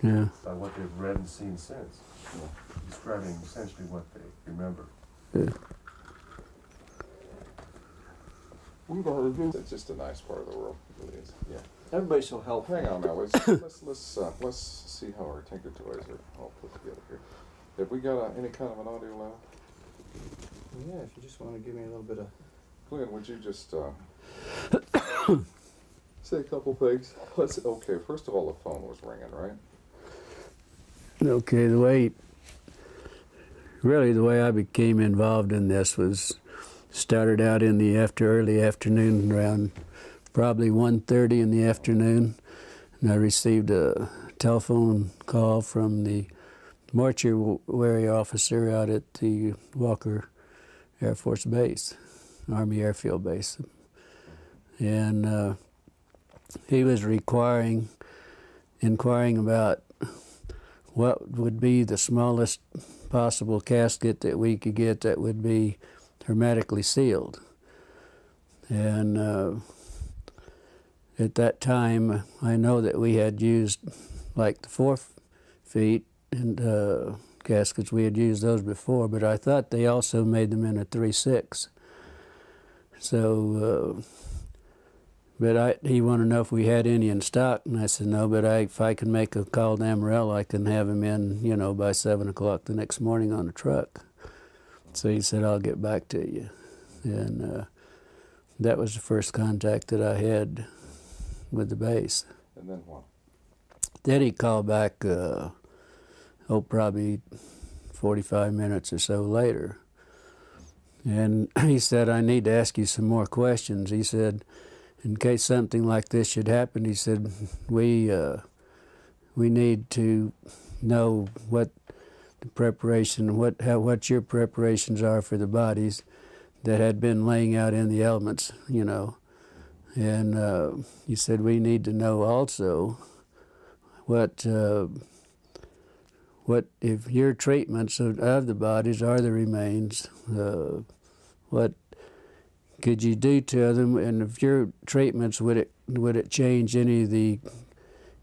Yeah. by what they've read and seen since, describing essentially what they remember. Yeah. It's just a nice part of the world. It really is. Yeah. Everybody's so helpful. Hang on now. Let's see how our Tinker Toys are all put together here. Have we got any kind of an audio level? Yeah, if you just want to give me a little bit of... Glenn, would you just say a couple things? Okay, first of all, the phone was ringing, right? Okay, the way I became involved in this was started out in the early afternoon, around probably 1:30 in the afternoon, and I received a telephone call from the mortuary officer out at the Walker Air Force Base, Army Airfield Base, and he was inquiring about what would be the smallest possible casket that we could get that would be hermetically sealed. And at that time, I know that we had used like the 4 feet and caskets. We had used those before, but I thought they also made them in a 3/6. So, but he wanted to know if we had any in stock, and I said no, but if I can make a call to Amarillo, I can have him in, by 7 o'clock the next morning on a truck. So he said, I'll get back to you. And that was the first contact that I had with the base. And then what? Then he called back, probably 45 minutes or so later. And he said, I need to ask you some more questions. He said, in case something like this should happen, he said, we need to know what the preparation, what your preparations are for the bodies that had been laying out in the elements, And he said, we need to know also what if your treatments of the bodies are the remains, what could you do to them, and if your treatments, would it change any of the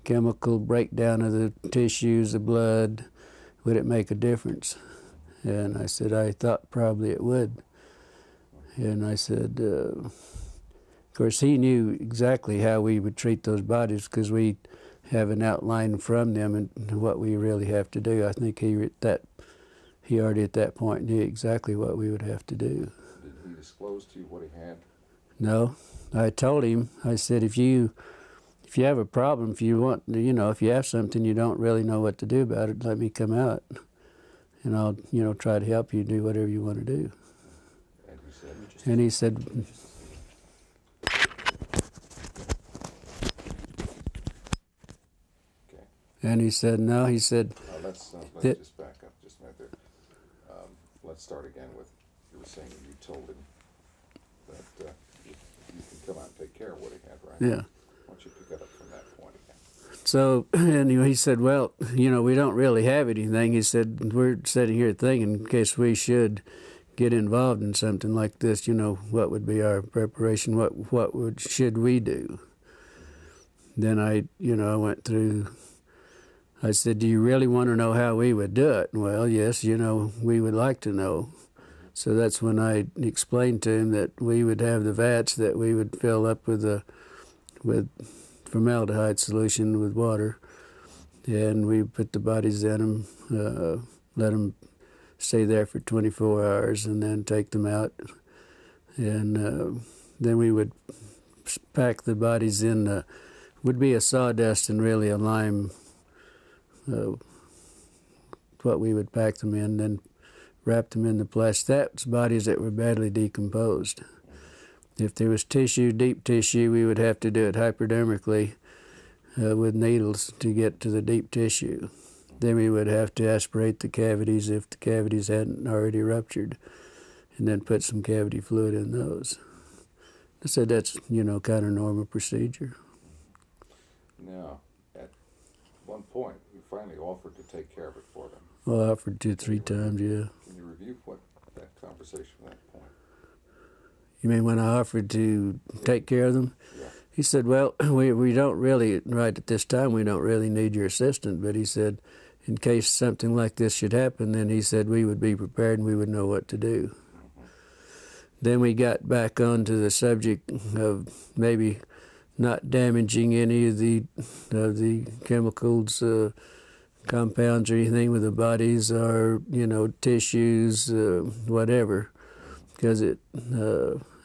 chemical breakdown of the tissues, the blood? Would it make a difference? And I said, I thought probably it would. And I said, of course, he knew exactly how we would treat those bodies because we have an outline from them and what we really have to do. I think he already at that point knew exactly what we would have to do. Did he disclose to you what he had? No. I told him, I said, if you have a problem, if you want, if you have something you don't really know what to do about it, let me come out, and I'll, try to help you do whatever you want to do. And he said, okay. And he said, no, he said, let's just back up just a minute there. Let's start again with, you were saying you told him that you can come out and take care of what he had, right? Yeah. Why don't you pick it up from that point again? So, anyway, he said, well, we don't really have anything. He said, we're sitting here thinking in case we should get involved in something like this, what would be our preparation? What should we do? Then I went through, I said, do you really want to know how we would do it? Well, yes, we would like to know. So that's when I explained to him that we would have the vats that we would fill up with formaldehyde solution with water, and we put the bodies in them, let them stay there for 24 hours, and then take them out. And then we would pack the bodies in, would be a sawdust and really a lime, what we would pack them in, then wrap them in the plastic. That's bodies that were badly decomposed. If there was tissue, deep tissue, we would have to do it hypodermically with needles to get to the deep tissue. Then we would have to aspirate the cavities if the cavities hadn't already ruptured, and then put some cavity fluid in those. I said that's, kind of normal procedure. Now, at one point, you finally offered to take care of it for them. Well, I offered 2-3 times, yeah. Can you review what that conversation at that point? You mean when I offered to take care of them? Yeah. He said, well, we don't really, right at this time, we don't really need your assistance. But he said, in case something like this should happen, then he said we would be prepared and we would know what to do. Then we got back onto the subject of maybe not damaging any of the chemicals, compounds or anything with the bodies, or tissues, whatever, because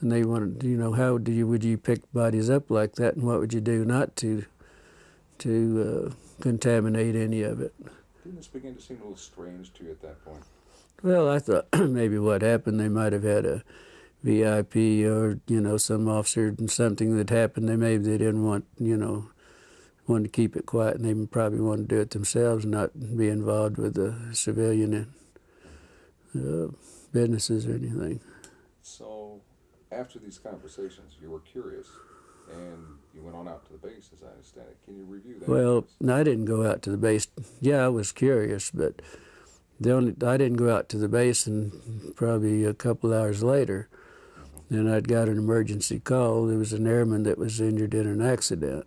and they wanted, how would you pick bodies up like that, and what would you do not to contaminate any of it? Didn't this begin to seem a little strange to you at that point? Well, I thought maybe what happened, they might have had a VIP or some officer and something that happened. They didn't want wanted to keep it quiet, and they probably wanted to do it themselves, and not be involved with the civilian businesses or anything. So, after these conversations, you were curious, and you went on out to the base, as I understand it. Can you review that? Well, no, I didn't go out to the base. Yeah, I was curious, but I didn't go out to the base, and probably a couple hours later, then I'd got an emergency call. There was an airman that was injured in an accident.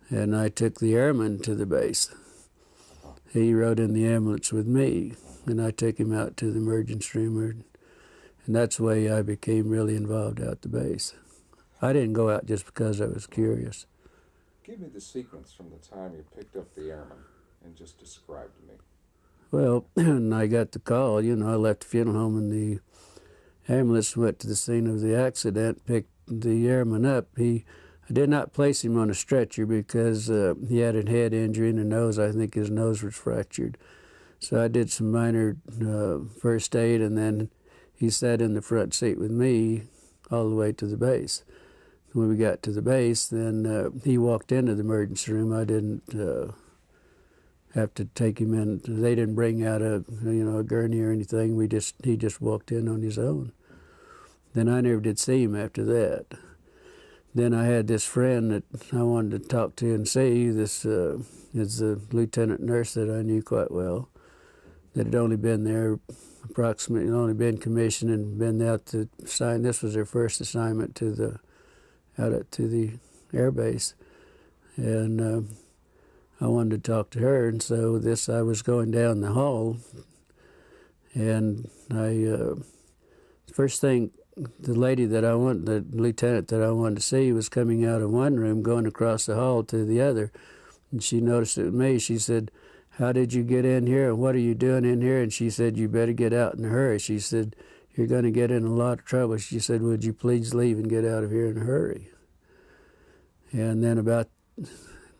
And I took the airman to the base. He rode in the ambulance with me, and I took him out to the emergency room. And that's the way I became really involved out the base. I didn't go out just because I was curious. Give me the sequence from the time you picked up the airman and just describe to me. Well, when I got the call, I left the funeral home, and the ambulance went to the scene of the accident, picked the airman up. I did not place him on a stretcher because he had a head injury in the nose. I think his nose was fractured. So I did some minor first aid, and then he sat in the front seat with me all the way to the base. When we got to the base, then he walked into the emergency room. I didn't have to take him in. They didn't bring out a gurney or anything. He just walked in on his own. Then I never did see him after that. Then I had this friend that I wanted to talk to and see. This is a lieutenant nurse that I knew quite well, that had only been there only been commissioned and been out to sign. This was her first assignment out to the air base. And I wanted to talk to her, and so I was going down the hall, and first thing, the lieutenant that I wanted to see was coming out of one room, going across the hall to the other. And she noticed it was me. She said, "How did you get in here, and what are you doing in here?" And she said, "You better get out in a hurry." She said, "You're going to get in a lot of trouble." She said, "Would you please leave and get out of here in a hurry?" And then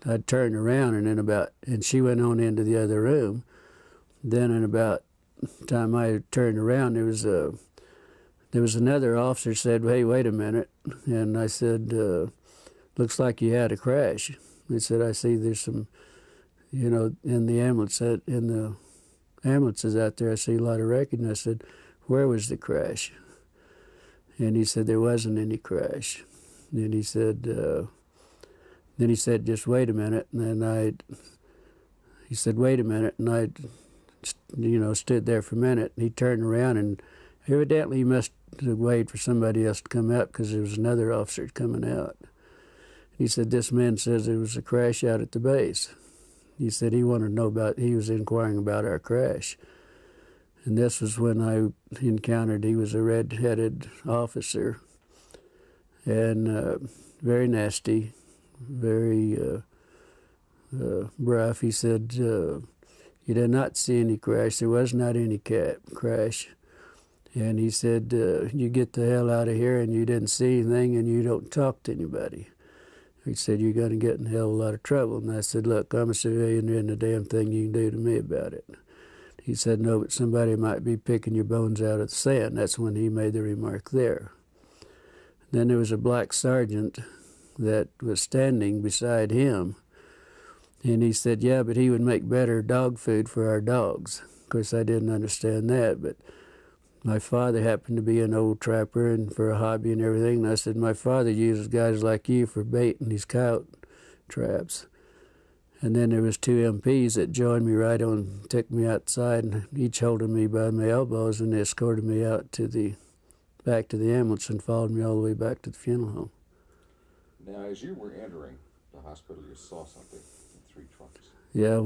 I turned around, and she went on into the other room. Then in about the time I turned around, there was another officer said, "Hey, wait a minute." And I said, "Looks like you had a crash." He said, "I see there's some, in the ambulances out there, I see a lot of wreckage." And I said, "Where was the crash?" And he said, "There wasn't any crash." And he said, "Just wait a minute." And then he said, "Wait a minute." And I, stood there for a minute. And he turned around, and evidently he must have waited for somebody else to come out, because there was another officer coming out. He said, "This man says there was a crash out at the base." He said he wanted to know he was inquiring about our crash. And this was when I encountered, he was a red-headed officer, and very nasty, very rough. He said, "You did not see any crash. There was not any crash." And he said, "You get the hell out of here, and you didn't see anything, and you don't talk to anybody." He said, "You're going to get in a hell of a lot of trouble." And I said, "Look, I'm a civilian. There isn't a damn thing you can do to me about it." He said, "No, but somebody might be picking your bones out of the sand." That's when he made the remark there. Then there was a black sergeant that was standing beside him, and he said, "Yeah, but he would make better dog food for our dogs." Of course, I didn't understand that, but my father happened to be an old trapper and for a hobby and everything. And I said, "My father uses guys like you for bait in these coyote traps." And then there was two MPs that joined me right on, took me outside, and each holding me by my elbows, and they escorted me out back to the ambulance and followed me all the way back to the funeral home. Now, as you were entering the hospital, you saw something in 3 trucks. Yeah,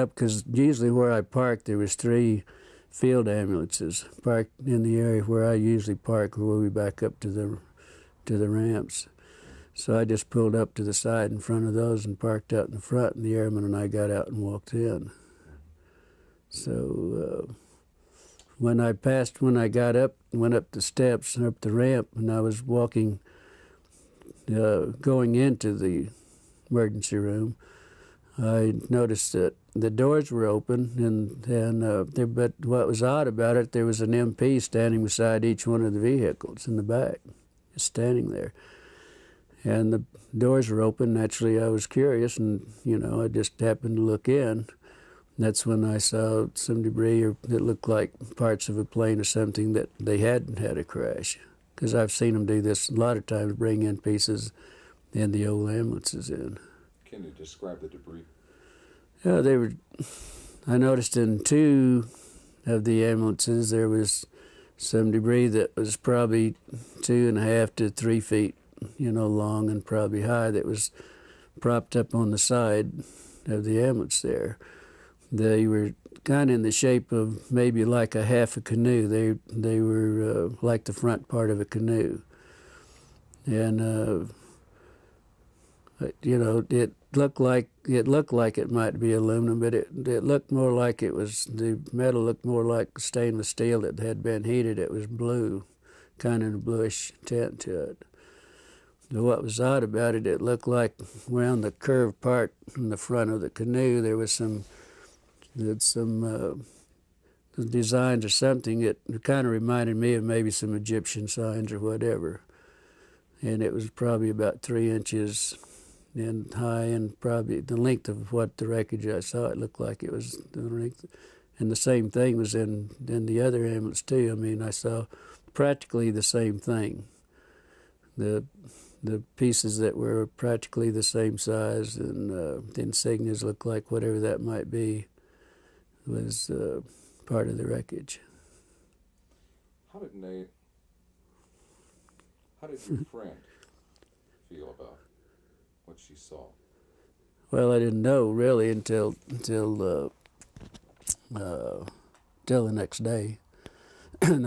because usually where I parked, there was 3 field ambulances parked in the area where I usually park, where we back up to the ramps. So I just pulled up to the side in front of those and parked out in the front, and the airman and I got out and walked in. So when I got up, went up the steps and up the ramp, and I was walking, going into the emergency room, I noticed that the doors were open, but what was odd about it, there was an MP standing beside each one of the vehicles in the back, just standing there. And the doors were open. Naturally, I was curious, and, I just happened to look in. That's when I saw some debris that looked like parts of a plane or something that they hadn't had a crash. Because I've seen them do this a lot of times, bring in pieces in the old ambulances in. Can you describe the debris? Yeah, I noticed in 2 of the ambulances there was some debris that was probably 2.5 to 3 feet, long and probably high, that was propped up on the side of the ambulance there. They were kind of in the shape of maybe like a half a canoe. They were like the front part of a canoe. And, it looked like it might be aluminum, but it looked more like the metal looked more like stainless steel that had been heated. It was blue, kind of a bluish tint to it. But what was odd about it, it looked like around the curved part in the front of the canoe, there was some designs or something. It kind of reminded me of maybe some Egyptian signs or whatever. And it was probably about 3 inches in high, and probably the length of what the wreckage I saw, it looked like it was the length. And the same thing was in the other ambulance too. I mean, I saw practically the same thing. The pieces that were practically the same size, and the insignias looked like whatever that might be was part of the wreckage. How did your friend feel about what she saw? Well, I didn't know really until the next day. And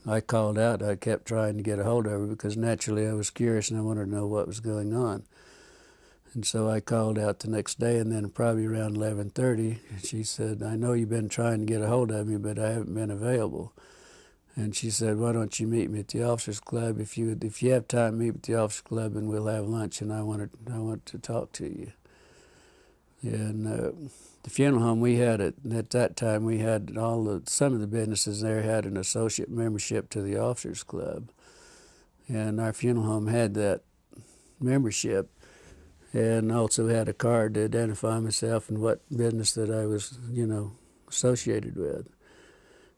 I called out. I kept trying to get a hold of her because naturally I was curious and I wanted to know what was going on. And so I called out the next day, and then probably around 11:30, she said, "I know you've been trying to get a hold of me, but I haven't been available." And she said, "Why don't you meet me at the officers club? If you have time, meet at the officers club, and we'll have lunch. And I want to talk to you." And the funeral home we had at that time, we had some of the businesses there had an associate membership to the officers club, and our funeral home had that membership, and also had a card to identify myself and what business that I was, associated with.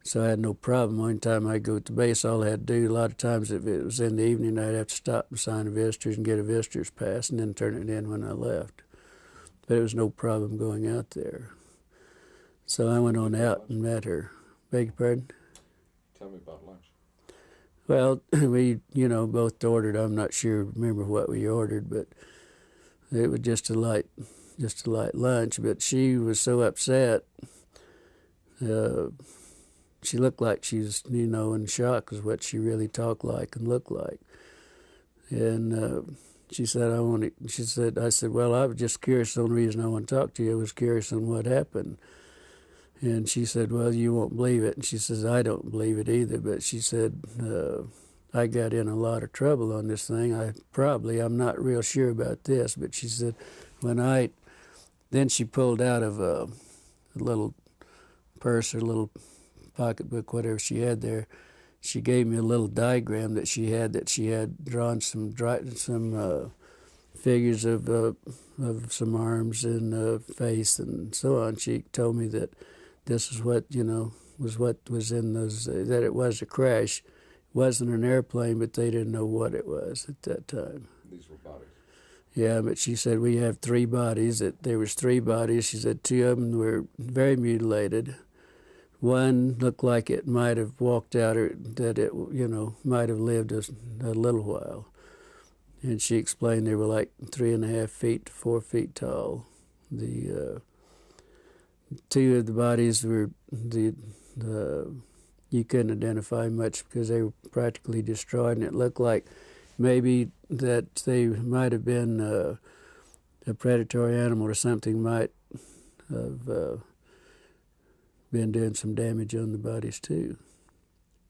So I had no problem. One time I'd go to base, all I had to do, a lot of times if it was in the evening, I'd have to stop and sign a visitor's and get a visitor's pass and then turn it in when I left. But it was no problem going out there. So I went on out and met her. Beg your pardon? Tell me about lunch. Well, we, both ordered. I'm not sure, remember what we ordered, but it was just a light lunch. But she was so upset. She looked like she's, in shock, is what she really talked like and looked like. And she said, I said, well, I was just curious. The only reason I want to talk to you, I was curious on what happened. And she said, well, you won't believe it. And she says, I don't believe it either. But she said, I got in a lot of trouble on this thing. I'm not real sure about this. But she said, then she pulled out of a little purse or little pocketbook, whatever she had there. She gave me a little diagram that she had drawn some figures of some arms and face and so on. She told me that this is what was in those, that it was a crash. It wasn't an airplane, but they didn't know what it was at that time. These were bodies. Yeah, but she said we have 3 bodies. That there was 3 bodies. She said 2 of them were very mutilated. One looked like it might have walked out, or that it, might have lived a little while. and she explained they were like 3.5 feet to 4 feet tall. The two of the bodies were you couldn't identify much because they were practically destroyed, and it looked like maybe that they might have been a predatory animal or something might have been doing some damage on the bodies too.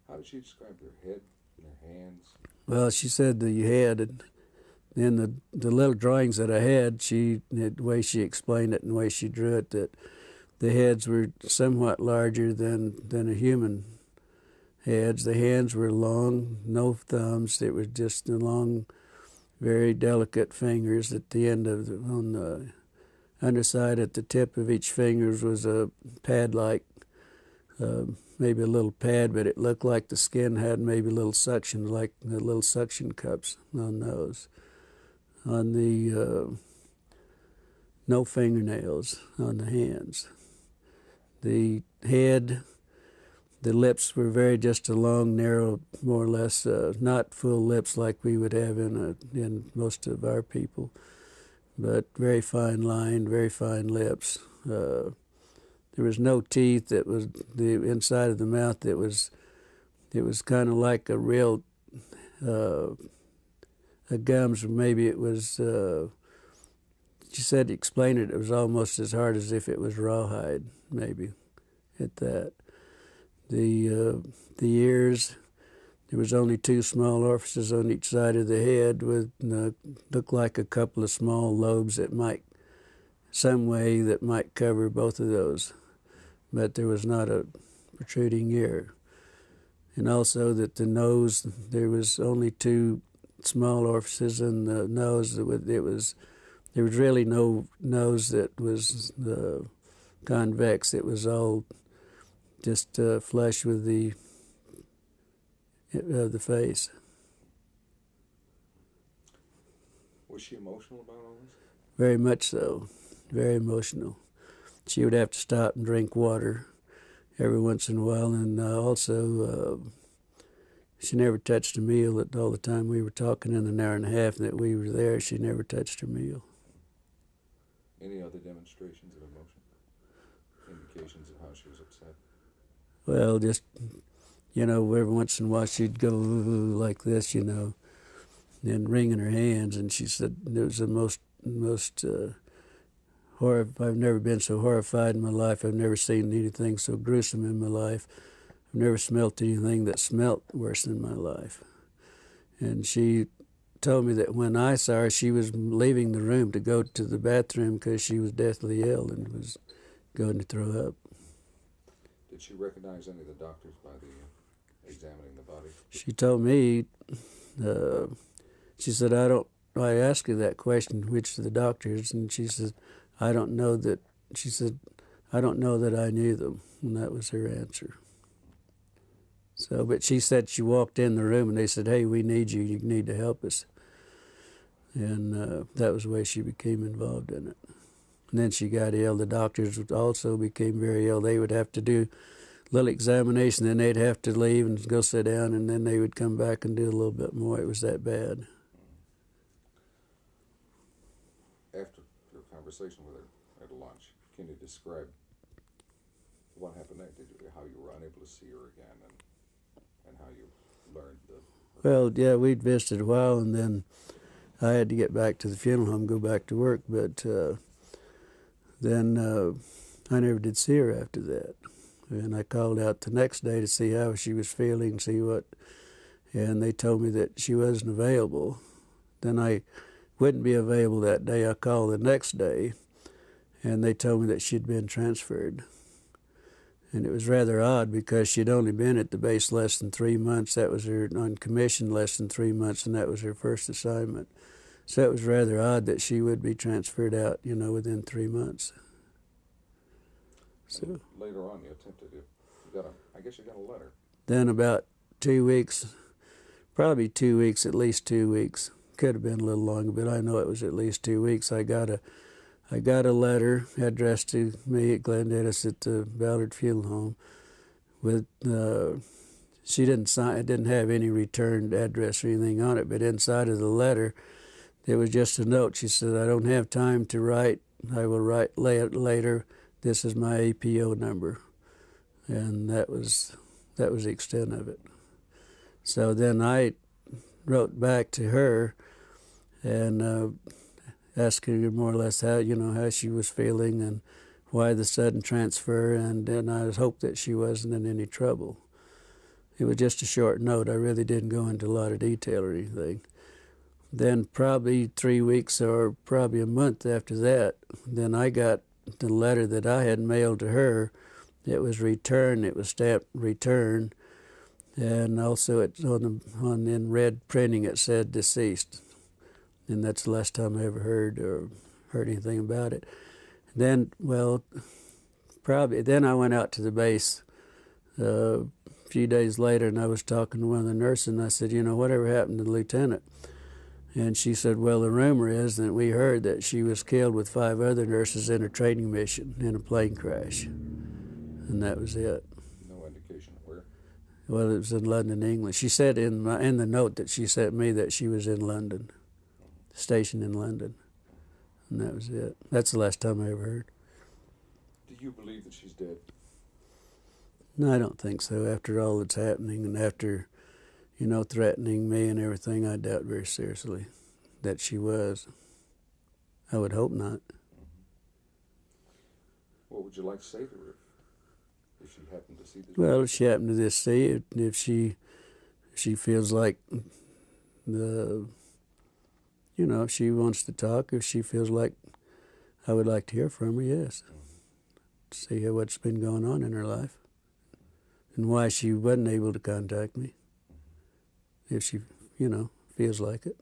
How did she describe their head and their hands? Well, she said the head, and then the little drawings that I had, the way she explained it and the way she drew it, that the heads were somewhat larger than a human heads. The hands were long, no thumbs. It was just the long, very delicate fingers at the end of on the underside at the tip of each fingers was a pad-like, maybe a little pad, but it looked like the skin had maybe little suction, like the little suction cups on those. On the no fingernails on the hands. The head, the lips were just a long, narrow, more or less, not full lips like we would have in most of our people, but very fine lined, very fine lips. There was no teeth. That was the inside of the mouth. It was kind of like a real a gums. Maybe it was. She said to explain it. It was almost as hard as if it was rawhide. Maybe at that. The ears. There was only 2 small orifices on each side of the head with looked like a couple of small lobes that might cover both of those, but there was not a protruding ear. And also that the nose, there was only 2 small orifices in the nose. There was really no nose that was convex. It was all just flush with the face. Was she emotional about all this? Very much so. Very emotional. She would have to stop and drink water every once in a while, and also she never touched a meal. All the time we were talking in an hour and a half that we were there, she never touched her meal. Any other demonstrations of emotion? Indications of how she was upset? Well, just, every once in a while she'd go like this, and wringing her hands, and she said it was the most I've never been so horrified in my life. I've never seen anything so gruesome in my life. I've never smelt anything that smelt worse in my life. And she told me that when I saw her, she was leaving the room to go to the bathroom because she was deathly ill and was going to throw up. Did she recognize any of the doctors by examining the body? She told me, she said, I asked her that question, which of the doctors, and she said, I don't know that I knew them, and that was her answer. So, but she said she walked in the room and they said, hey, we need you, you need to help us. And that was the way she became involved in it. And then she got ill. The doctors also became very ill. They would have to do a little examination, then they'd have to leave and go sit down, and then they would come back and do a little bit more. It was that bad. After your conversation with her at lunch, can you describe what happened next? How you were unable to see her again, and how you learned the... Well, yeah, we'd visited a while, and then I had to get back to the funeral home, go back to work, but then I never did see her after that. And I called out the next day to see how she was feeling, and they told me that she wasn't available. Then I wouldn't be available that day. I called the next day, and they told me that she'd been transferred. And it was rather odd because she'd only been at the base less than 3 months. That was her on commission less than 3 months, and that was her first assignment. So it was rather odd that she would be transferred out, within 3 months. So later on, you attempted it. I guess you got a letter. Then about 2 weeks, probably 2 weeks, at least 2 weeks. Could have been a little longer, but I know it was at least 2 weeks. I got a letter addressed to me at Glendennis at the Ballard Funeral Home. With she didn't sign. It didn't have any returned address or anything on it. But inside of the letter, It was just a note. She said, I don't have time to write. I will write later. This is my APO number. And that was the extent of it. So then I wrote back to her and asked her more or less how she was feeling and why the sudden transfer, and then I hoped that she wasn't in any trouble. It was just a short note. I really didn't go into a lot of detail or anything. Then probably 3 weeks or probably a month after that, then I got the letter that I had mailed to her. It was returned. It was stamped return, and also it's in red printing it said deceased, and that's the last time I ever heard anything about it. Then, then I went out to the base a few days later, and I was talking to one of the nurses, and I said, whatever happened to the lieutenant? And she said, well, the rumor is that we heard that she was killed with 5 other nurses in a training mission in a plane crash. And that was it. No indication of where? Well, it was in London, England. She said in the note that she sent me that she was in London, stationed in London. And that was it. That's the last time I ever heard. Do you believe that she's dead? No, I don't think so. After all that's happening and after, threatening me and everything, I doubt very seriously that she was. I would hope not. What would you like to say to her if she happened to see this? Well, if she happened to see it, if she feels like if she wants to talk, if she feels like I would like to hear from her, yes. See what's been going on in her life and why she wasn't able to contact me. If she, feels like it.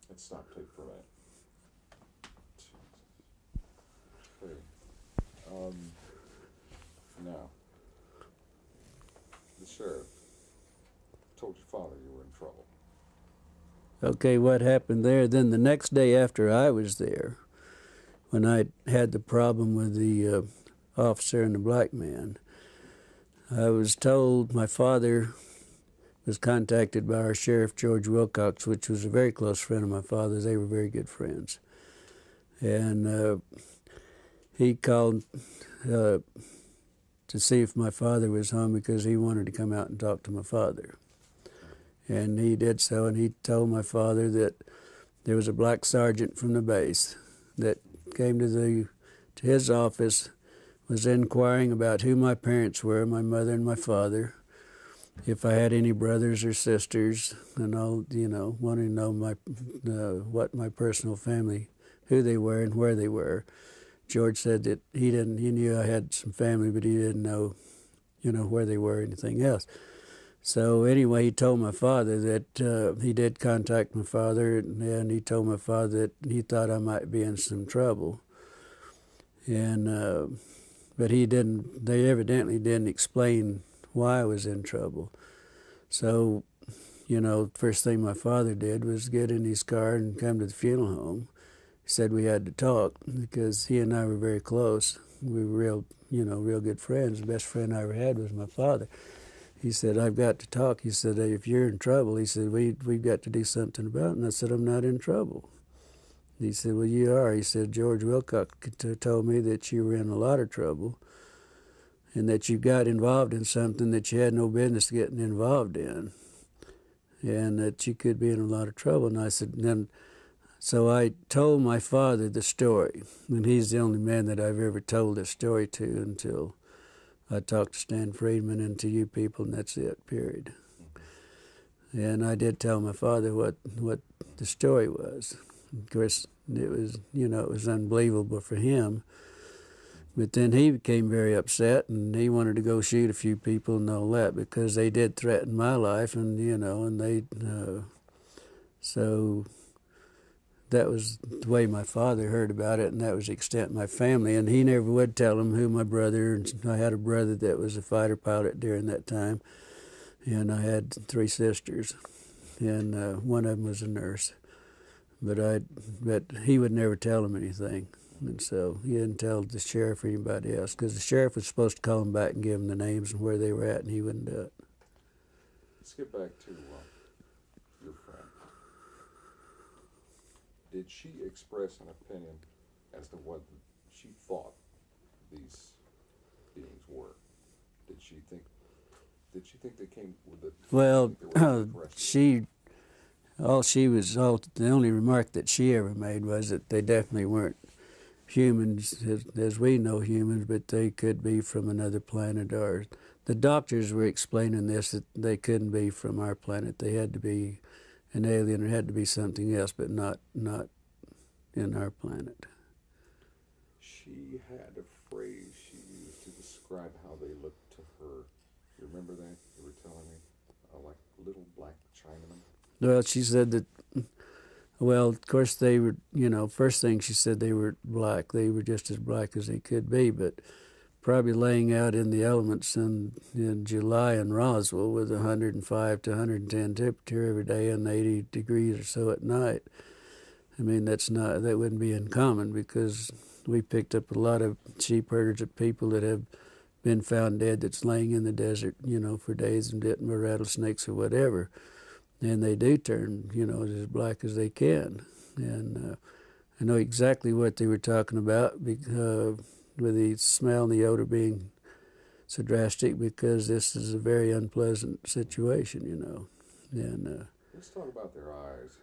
Let's stop tape for a minute. Okay. Now, the sheriff told your father you were in trouble. Okay, what happened there? Then the next day after I was there, when I had the problem with the officer and the black man, I was told my father was contacted by our sheriff, George Wilcox, which was a very close friend of my father's. They were very good friends. And he called to see if my father was home because he wanted to come out and talk to my father. And he did so, and he told my father that there was a black sergeant from the base that came to his office, was inquiring about who my parents were, my mother and my father, if I had any brothers or sisters, and all, wanting to know what my personal family, who they were and where they were. George said that he knew I had some family, but he didn't know, where they were or anything else. So anyway, he told my father that he did contact my father, and he told my father that he thought I might be in some trouble. And but they evidently didn't explain why I was in trouble. So, first thing my father did was get in his car and come to the funeral home. He said we had to talk because he and I were very close. We were real good friends. The best friend I ever had was my father. He said, I've got to talk. He said, if you're in trouble, he said, we've got to do something about it. And I said, I'm not in trouble. He said, well, you are. He said, George Wilcox told me that you were in a lot of trouble and that you got involved in something that you had no business getting involved in and that you could be in a lot of trouble. And I said, so I told my father the story, and he's the only man that I've ever told this story to until I talked to Stan Friedman and to you people, and that's it, period. And I did tell my father what the story was. Of course, it was unbelievable for him. But then he became very upset, and he wanted to go shoot a few people and all that because they did threaten my life, and so that was the way my father heard about it, and that was the extent of my family. And he never would tell him who my brother, and I had a brother that was a fighter pilot during that time, and I had 3 sisters, and one of them was a nurse. But he would never tell him anything, and so he didn't tell the sheriff or anybody else, because the sheriff was supposed to call him back and give him the names and where they were at, and he wouldn't do it. Let's get back to your friend. Did she express an opinion as to what she thought these beings were? Did she think they came with it? Well, The the only remark that she ever made was that they definitely weren't humans as we know humans, but they could be from another planet. Or the doctors were explaining this, that they couldn't be from our planet. They had to be an alien, or had to be something else, but not in our planet. She had a phrase she used to describe how they looked to her. You remember that? You were telling me? Like little black Chinamen? Well, she said that, well, of course they were, first thing she said they were black. They were just as black as they could be, but probably laying out in the elements in July in Roswell with 105 to 110 temperature every day and 80 degrees or so at night. I mean, that wouldn't be uncommon, because we picked up a lot of sheep herders of people that have been found dead that's laying in the desert, for days and bitten by rattlesnakes or whatever. And they do turn, as black as they can. And I know exactly what they were talking about, because, with the smell and the odor being so drastic, because this is a very unpleasant situation, And let's talk about their eyes.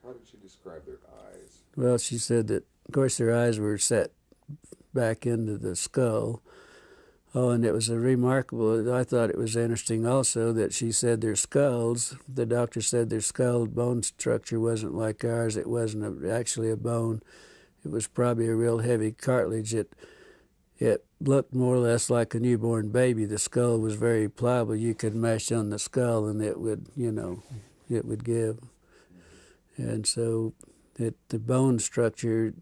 How did she describe their eyes? Well, she said that, of course, their eyes were set back into the skull. Oh, and it was I thought it was interesting also that she said their skulls, the doctor said their skull bone structure wasn't like ours. It wasn't actually a bone. It was probably a real heavy cartilage. It looked more or less like a newborn baby. The skull was very pliable. You could mash on the skull and it would, it would give. And so the bone structure,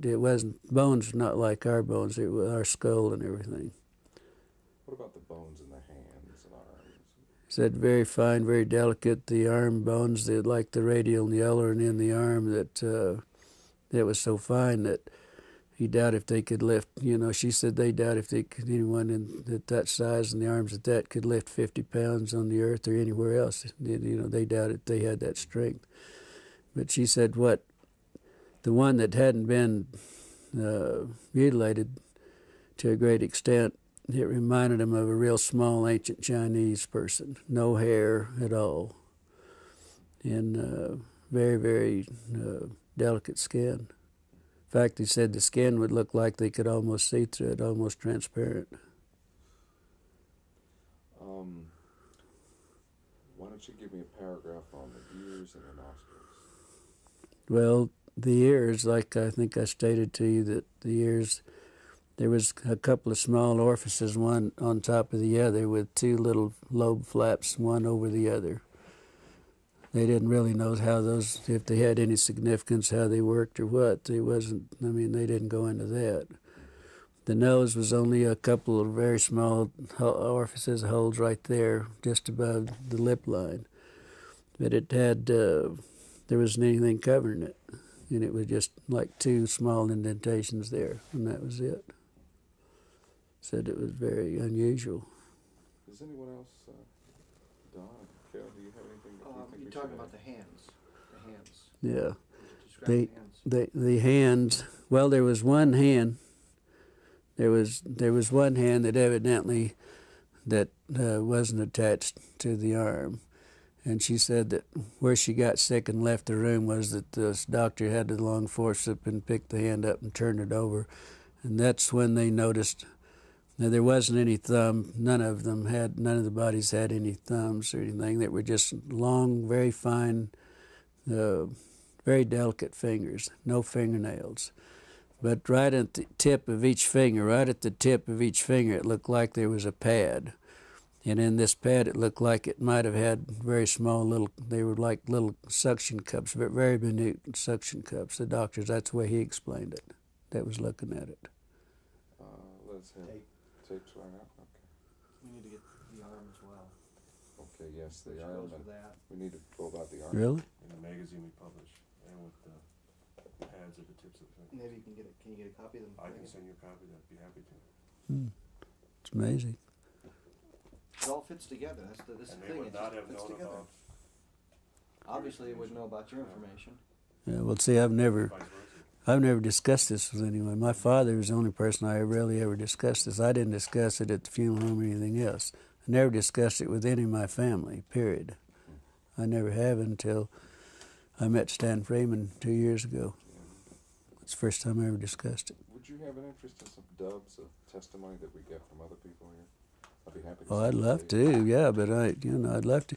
bones not like our bones, it was our skull and everything. What about the bones in the hands and arms? Said very fine, very delicate. The arm bones, like the radial and the ulnar and in the arm, that was so fine that he doubted if they could lift. She said they doubt if anyone at that size and the arms at that could lift 50 pounds on the earth or anywhere else. They doubted they had that strength. But she said the one that hadn't been mutilated to a great extent, it reminded him of a real small ancient Chinese person, no hair at all, and very, very delicate skin. In fact, he said the skin would look like they could almost see through it, almost transparent. Why don't you give me a paragraph on the ears and the nostrils? Well, the ears, like I think I stated to you, that the ears, there was a couple of small orifices, one on top of the other, with two little lobe flaps, one over the other. They didn't really know if they had any significance, how they worked or what. They didn't go into that. The nose was only a couple of very small orifices, holes right there, just above the lip line. But it had, there wasn't anything covering it. And it was just like two small indentations there, and that was it. Said it was very unusual. Does anyone else, Don, Kel, do you have anything that you think you're talking about the hands. The hands. Yeah. Describe the hands. The hands, well, there was one hand. There was one hand that evidently wasn't attached to the arm. And she said that where she got sick and left the room was that this doctor had the long forceps and picked the hand up and turned it over. And that's when they noticed that there wasn't any thumb. None of the bodies had any thumbs or anything. They were just long, very fine, very delicate fingers, no fingernails. But right at the tip of each finger, it looked like there was a pad. And in this pad, it looked like it might have had very small they were like little suction cups, very minute suction cups. The doctors, that's the way he explained it, that was looking at it. Let's have tapes right now. Okay. We need to get the arm as well. Okay, yes, the Which arm. goes with that. We need to go about the arm. Really? In the magazine we publish, and with the pads at the tips of the fingers. Maybe you can get Can you get a copy of them? I can send you a copy. I'd be happy to. It's amazing. It all fits together. That's the And they thing. would It not just have fits known together. about Obviously, it would know about your information. Yeah, well, see, I've never vice discussed this with anyone. My father was the only person I really ever discussed this. I didn't discuss it at the funeral home or anything else. I never discussed it with any of my family, period. I never have until I met Stan Freeman 2 years ago. It's the first time I ever discussed it. Would you have an interest in some dubs of testimony that we get from other people here? I'd be happy to. Well, I'd love to, yeah, but I'd love to.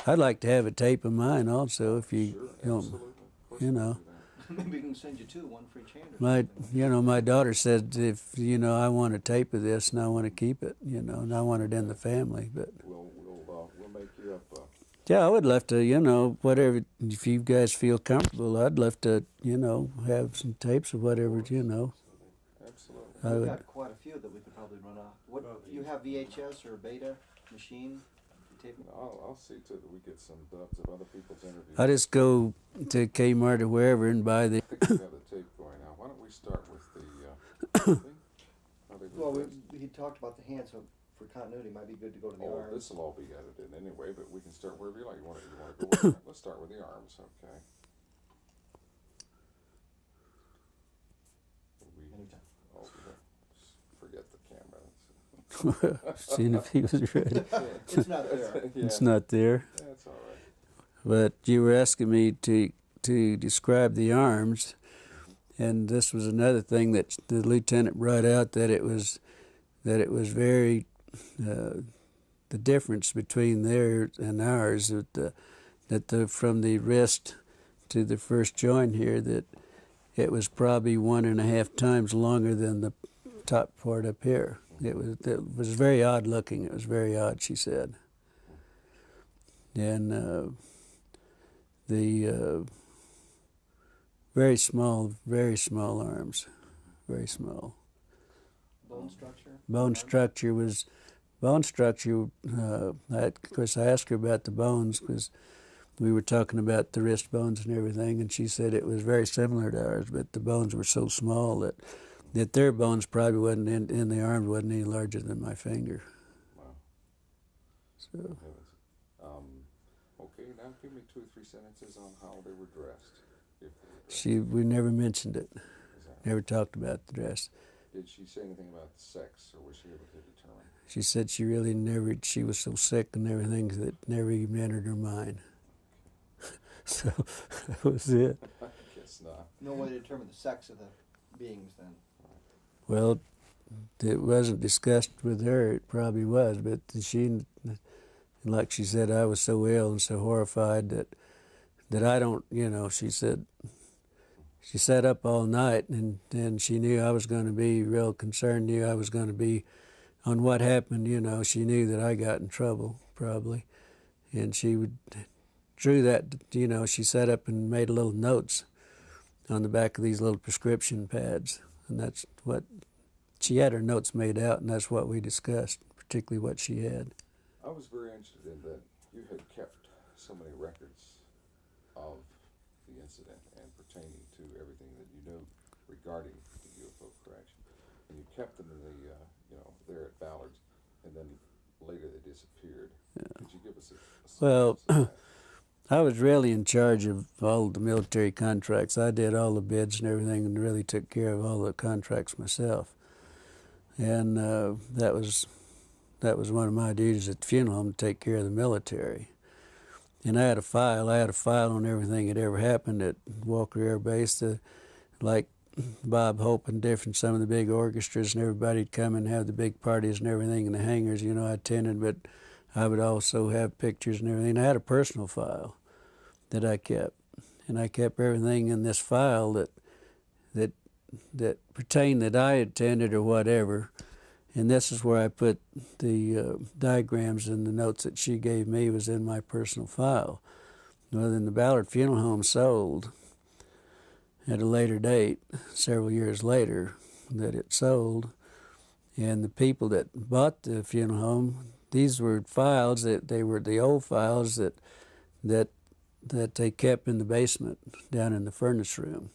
I'd like to have a tape of mine also, if you, Sure, don't, absolutely. Of course you we can know. do that. Maybe we can send you two, one for each hand. Or My, something. my daughter said if, I want a tape of this and I want to keep it, and I want it in the family, but. We'll make you up. Yeah, I would love to, whatever, if you guys feel comfortable, I'd love to, have some tapes of whatever, Absolutely. I We've would. got quite a few that we could probably run off. What you have VHS or Beta machine? Tape? I'll see to that we get some dubs of other people's interviews. I just go to Kmart or wherever and buy the. I think we have the tape going now. Why don't we start with the thing? Well, he talked about the hand, so for continuity, it might be good to go to the arms. This will all be edited anyway, but we can start wherever you like. You want to go with let's start with the arms, okay? Anytime. Forget the camera. Seeing if he was ready. It's not there. Yeah. It's not there. That's all right. But you were asking me to describe the arms, and this was another thing that the lieutenant brought out, that it was very the difference between theirs and ours, that from the wrist to the first joint here, that it was probably 1.5 times longer than the top part up here. It was very odd looking. It was very odd, she said. And the very small arms, very small. Bone structure? Bone structure, of course I asked her about the bones because we were talking about the wrist bones and everything, and she said it was very similar to ours, but the bones were so small that their bones probably wasn't in the arm, wasn't any larger than my finger. Wow. So. Okay, now give me 2 or 3 sentences on how they were dressed. If they were dressed. We never mentioned it. Is that Never talked about the dress. Did she say anything about sex, or was she able to determine? She said she really never, she was so sick and everything that never even entered her mind. So that was it. I guess not. No way to determine the sex of the beings then. Well, it wasn't discussed with her. It probably was, but she, like she said, I was so ill and so horrified that I don't, she said, she sat up all night and she knew I was going to be real concerned, knew I was going to be on what happened, she knew that I got in trouble, probably. And she drew that, she sat up and made little notes on the back of these little prescription pads. And that's what, she had her notes made out, and that's what we discussed, particularly what she had. I was very interested in that you had kept so many records of the incident and pertaining to everything that you knew regarding the UFO correction. And you kept them in the, there at Ballard's, and then later they disappeared. Yeah. Could you give us a Well, of that? I was really in charge of all the military contracts. I did all the bids and everything and really took care of all the contracts myself. And that was one of my duties at the funeral home, to take care of the military. And I had a file on everything that ever happened at Walker Air Base, like Bob Hope and some of the big orchestras, and everybody'd come and have the big parties and everything in the hangars. I attended, but I would also have pictures and everything. I had a personal file that I kept, and I kept everything in this file that pertained that I attended or whatever. And this is where I put the diagrams and the notes that she gave me was in my personal file. Well, then the Ballard Funeral Home sold at a later date, several years later, that it sold. And the people that bought the funeral home, these were files they were the old files that they kept in the basement down in the furnace room.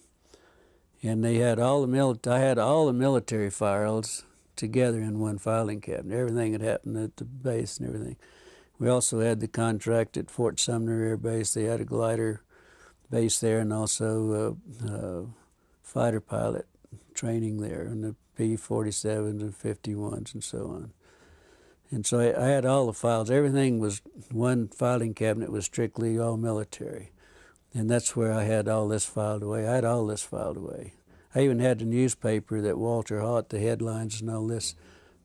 And they had I had all the military files together in one filing cabinet. Everything had happened at the base and everything. We also had the contract at Fort Sumner Air Base. They had a glider base there and also fighter pilot training there, and the P-47s and 51s and so on. And so I had all the files. Everything was, one filing cabinet was strictly all military. And that's where I had all this filed away. I had all this filed away. I even had the newspaper that Walter Haut, the headlines and all this,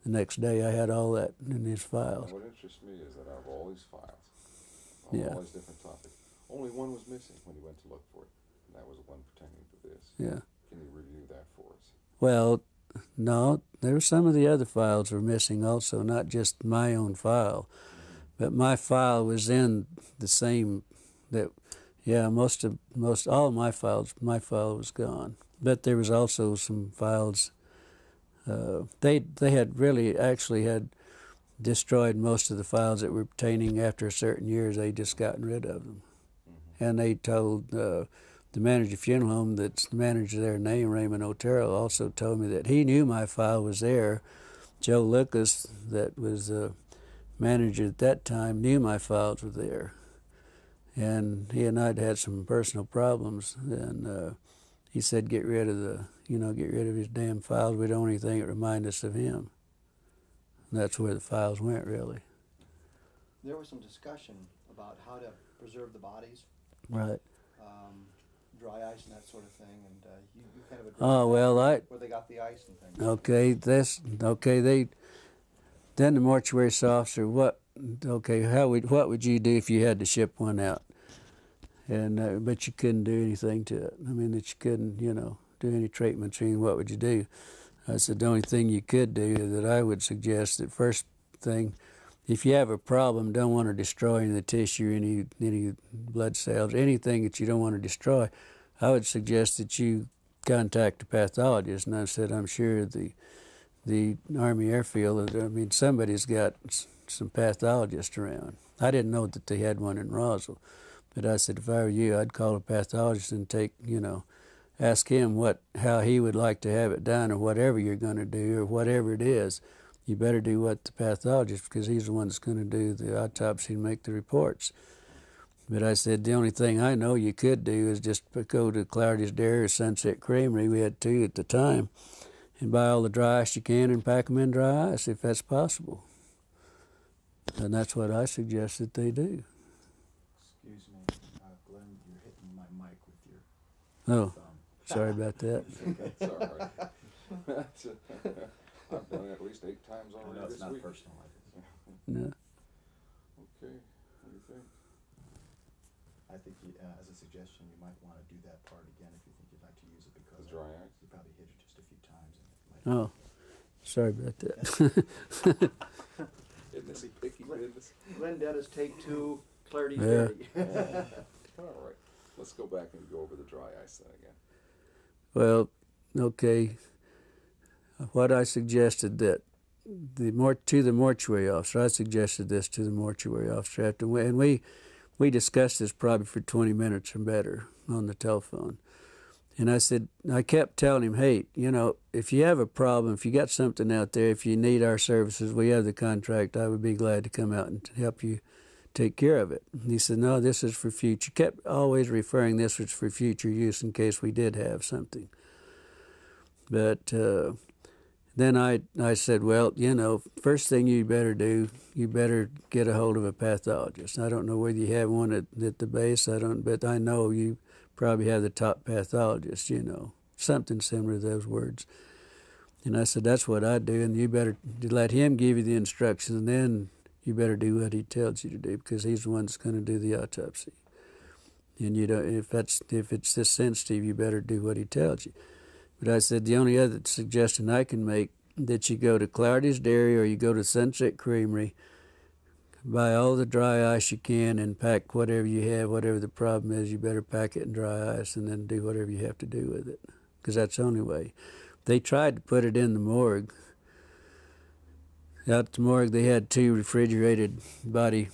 the next day I had all that in his files. And what interests me is that out of all these files, Yeah. all these different topics, only one was missing when you went to look for it, and that was the one pertaining to this. Yeah. Can you review that for us? Well, no, there were some of the other files were missing also, not just my own file, but my file was in the same, that, yeah, most all of my file was gone. But there was also some files, they had really actually had destroyed most of the files that were pertaining after certain years. They just gotten rid of them. And they told the manager of the funeral home, that's the manager there named Raymond Otero, also told me that he knew my file was there. Joe Lucas, that was the manager at that time, knew my files were there. And he and I'd had some personal problems, and he said, get rid of his damn files. We don't want anything that remind us of him. And that's where the files went, really. There was some discussion about how to preserve the bodies, Right. dry ice and that sort of thing, and you kind of addressed Oh, well, where they got the ice and things. Then the mortuary officer, what would you do if you had to ship one out? And but you couldn't do anything to it. I mean, that you couldn't, do any treatments. I mean, what would you do? I said the only thing you could do that I would suggest, that first thing, if you have a problem, don't want to destroy any of the tissue, any blood cells, anything that you don't want to destroy, I would suggest that you contact a pathologist. And I said, I'm sure the Army Airfield, somebody's got some pathologists around. I didn't know that they had one in Roswell, but I said, if I were you, I'd call a pathologist and ask him how he would like to have it done, or whatever you're going to do, or whatever it is. You better do what the pathologist, because he's the one that's going to do the autopsy and make the reports. But I said, the only thing I know you could do is just go to Clarity's Dairy or Sunset Creamery, we had two at the time, and buy all the dry ice you can and pack them in dry ice, if that's possible. And that's what I suggest that they do. Excuse me, Glenn, you're hitting my mic with your Oh, thumb. sorry about that. It's all right. I've done it at least 8 times I already know it's this not week. personal like this. No. Okay, what do you think? I think as a suggestion, you might want to do that part again if you think you'd like to use it, because The dry ice? you probably hit it just a few times. And it might Oh, sorry about that. Isn't this picky business? Glenn Dennis, take 2, Clarity's Yeah. Dairy. All right, let's go back and go over the dry ice then again. Well, okay. What I suggested that to the mortuary officer, I suggested this to the mortuary officer and we discussed this probably for 20 minutes or better on the telephone. And I kept telling him, hey, if you have a problem, if you got something out there, if you need our services, we have the contract, I would be glad to come out and help you take care of it. And he said, no, this is for future. Kept always referring this was for future use in case we did have something. But then I said, well, first thing you better do, you better get a hold of a pathologist. I don't know whether you have one at the base, but I know you probably have the top pathologist, something similar to those words. And I said, that's what I do, and you better let him give you the instructions, and then you better do what he tells you to do, because he's the one that's going to do the autopsy. And if it's this sensitive, you better do what he tells you. But I said, the only other suggestion I can make, that you go to Clarity's Dairy or you go to Sunset Creamery, buy all the dry ice you can and pack whatever you have, whatever the problem is, you better pack it in dry ice and then do whatever you have to do with it, because that's the only way. They tried to put it in the morgue. Out at the morgue, they had 2 refrigerated body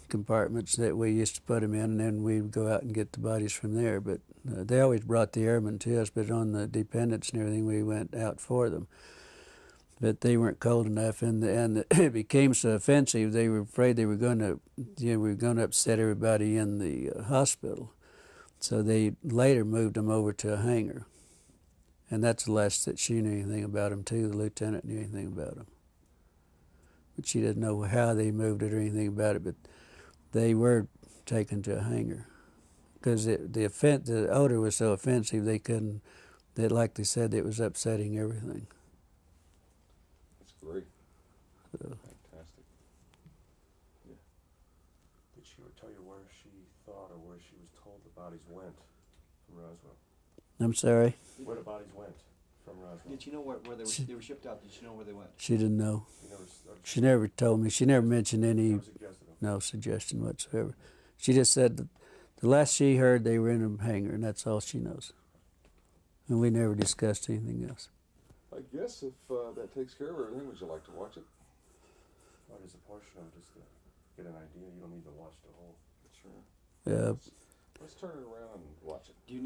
compartments that we used to put them in, and then we would go out and get the bodies from there. But they always brought the airmen to us, but on the dependents and everything, we went out for them. but they weren't cold enough, and it became so offensive. They were afraid they were going to upset everybody in the hospital. So they later moved them over to a hangar, and that's the last that she knew anything about them too. The lieutenant knew anything about them, but she didn't know how they moved it or anything about it. But they were taken to a hangar because the odor was so offensive they couldn't. That, like they said, it was upsetting everything. That's great. So, Fantastic. Yeah. Did she ever tell you where she thought or where she was told the bodies went from Roswell? I'm sorry. Where the bodies went from Roswell? Did you know where they were shipped out? Did you know where they went? She didn't know. You never, She never told me. She never mentioned any. never suggested them. No suggestion whatsoever. She just said that the last she heard they were in a hangar, and that's all she knows. And we never discussed anything else. I guess if that takes care of everything, would you like to watch it? Well, there's a portion of it just to get an idea. You don't need to watch the whole. Sure. Yeah. Let's turn it around and watch it. Do you